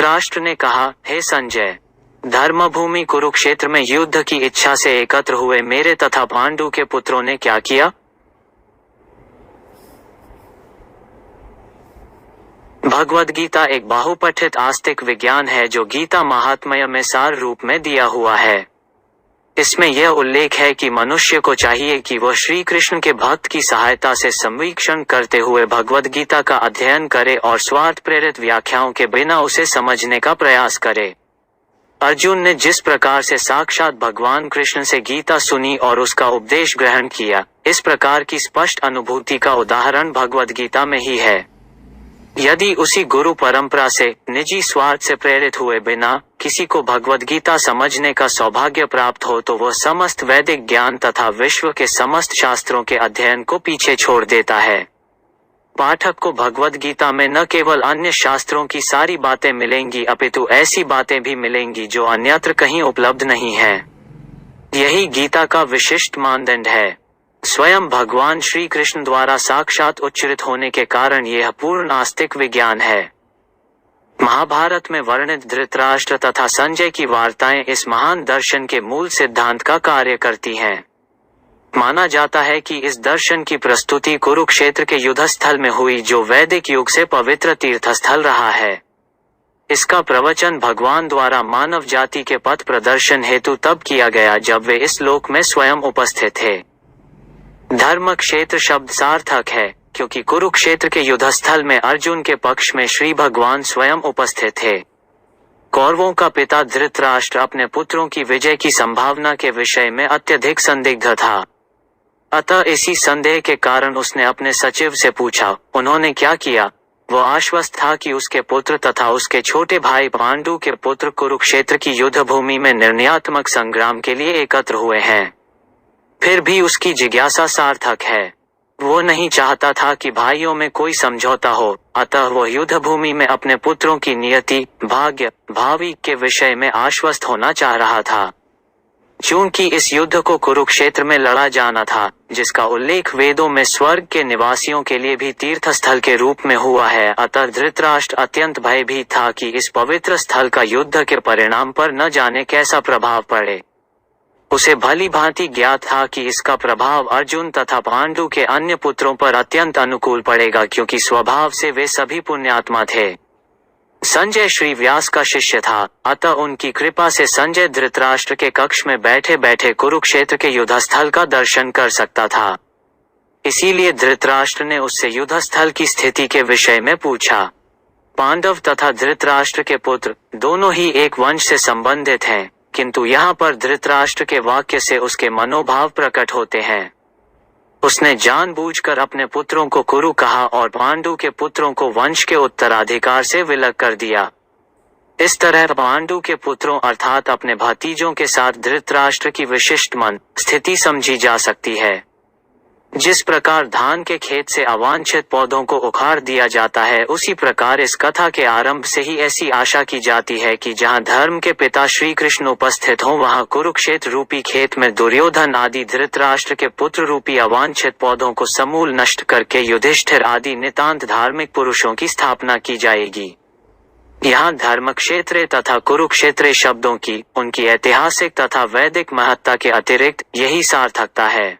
धृतराष्ट्र ने कहा, हे संजय, धर्मभूमि कुरुक्षेत्र में युद्ध की इच्छा से एकत्र हुए मेरे तथा पांडु के पुत्रों ने क्या किया? भगवद गीता एक बहुपठित आस्तिक विज्ञान है जो गीता महात्म्य में सार रूप में दिया हुआ है। इसमें यह उल्लेख है कि मनुष्य को चाहिए कि वह श्री कृष्ण के भक्त की सहायता से संवीक्षण करते हुए भगवद गीता का अध्ययन करे और स्वार्थ प्रेरित व्याख्याओं के बिना उसे समझने का प्रयास करे। अर्जुन ने जिस प्रकार से साक्षात भगवान कृष्ण से गीता सुनी और उसका उपदेश ग्रहण किया, इस प्रकार की स्पष्ट अनुभूति का उदाहरण भगवद गीता में ही है। यदि उसी गुरु परंपरा से निजी स्वार्थ से प्रेरित हुए बिना किसी को भगवद गीता समझने का सौभाग्य प्राप्त हो तो वह समस्त वैदिक ज्ञान तथा विश्व के समस्त शास्त्रों के अध्ययन को पीछे छोड़ देता है। पाठक को भगवद गीता में न केवल अन्य शास्त्रों की सारी बातें मिलेंगी अपितु ऐसी बातें भी मिलेंगी जो अन्यत्र कहीं उपलब्ध नहीं है। यही गीता का विशिष्ट मानदंड है। स्वयं भगवान श्री कृष्ण द्वारा साक्षात उच्चरित होने के कारण यह पूर्ण आस्तिक विज्ञान है। महाभारत में वर्णित धृतराष्ट्र तथा संजय की वार्ताएं इस महान दर्शन के मूल सिद्धांत का कार्य करती हैं। माना जाता है कि इस दर्शन की प्रस्तुति कुरुक्षेत्र के युद्धस्थल में हुई जो वैदिक युग से पवित्र तीर्थस्थल रहा है। इसका प्रवचन भगवान द्वारा मानव जाति के पथ प्रदर्शन हेतु तब किया गया जब वे इस लोक में स्वयं उपस्थित थे। धर्म क्षेत्र शब्द सार्थक है क्योंकि कुरुक्षेत्र के युद्धस्थल में अर्जुन के पक्ष में श्री भगवान स्वयं उपस्थित थे। कौरवों का पिता धृतराष्ट्र अपने पुत्रों की विजय की संभावना के विषय में अत्यधिक संदिग्ध था। अतः इसी संदेह के कारण उसने अपने सचिव से पूछा, उन्होंने क्या किया? वह आश्वस्त था कि उसके पुत्र तथा उसके छोटे भाई पांडु के पुत्र कुरुक्षेत्र की युद्ध भूमि में निर्णयात्मक संग्राम के लिए एकत्र हुए हैं। फिर भी उसकी जिज्ञासा सार्थक है। वो नहीं चाहता था कि भाइयों में कोई समझौता हो, अतः वह युद्ध भूमि में अपने पुत्रों की नियति, भाग्य, भावी के विषय में आश्वस्त होना चाह रहा था। चूंकि इस युद्ध को कुरुक्षेत्र में लड़ा जाना था, जिसका उल्लेख वेदों में स्वर्ग के निवासियों के लिए भी तीर्थस्थल के रूप में हुआ है, अतः धृतराष्ट्र अत्यंत भयभीत था कि इस पवित्र स्थल का युद्ध के परिणाम पर न जाने कैसा प्रभाव पड़े। उसे भली भांति ज्ञात था कि इसका प्रभाव अर्जुन तथा पांडु के अन्य पुत्रों पर अत्यंत अनुकूल पड़ेगा क्योंकि स्वभाव से वे सभी पुण्यात्मा थे। संजय श्री व्यास का शिष्य था, अतः उनकी कृपा से संजय धृतराष्ट्र के कक्ष में बैठे बैठे कुरुक्षेत्र के युद्धस्थल का दर्शन कर सकता था। इसीलिए धृतराष्ट्र ने उससे युद्धस्थल की स्थिति के विषय में पूछा। पांडव तथा धृतराष्ट्र के पुत्र दोनों ही एक वंश से संबंधित हैं, किंतु यहाँ पर धृतराष्ट्र के वाक्य से उसके मनोभाव प्रकट होते हैं। उसने जानबूझकर अपने पुत्रों को कुरु कहा और पांडु के पुत्रों को वंश के उत्तराधिकार से विलग कर दिया। इस तरह पांडु के पुत्रों अर्थात अपने भतीजों के साथ धृतराष्ट्र की विशिष्ट मन स्थिति समझी जा सकती है। जिस प्रकार धान के खेत से अवांछित पौधों को उखाड़ दिया जाता है, उसी प्रकार इस कथा के आरंभ से ही ऐसी आशा की जाती है कि जहां धर्म के पिता श्री कृष्ण उपस्थित हों वहां कुरुक्षेत्र रूपी खेत में दुर्योधन आदि धृतराष्ट्र के पुत्र रूपी अवांछित पौधों को समूल नष्ट करके युधिष्ठिर आदि नितांत धार्मिक पुरुषों की स्थापना की जाएगी। यहाँ धर्म क्षेत्र तथा कुरुक्षेत्र शब्दों की उनकी ऐतिहासिक तथा वैदिक महत्ता के अतिरिक्त यही सार्थकता है।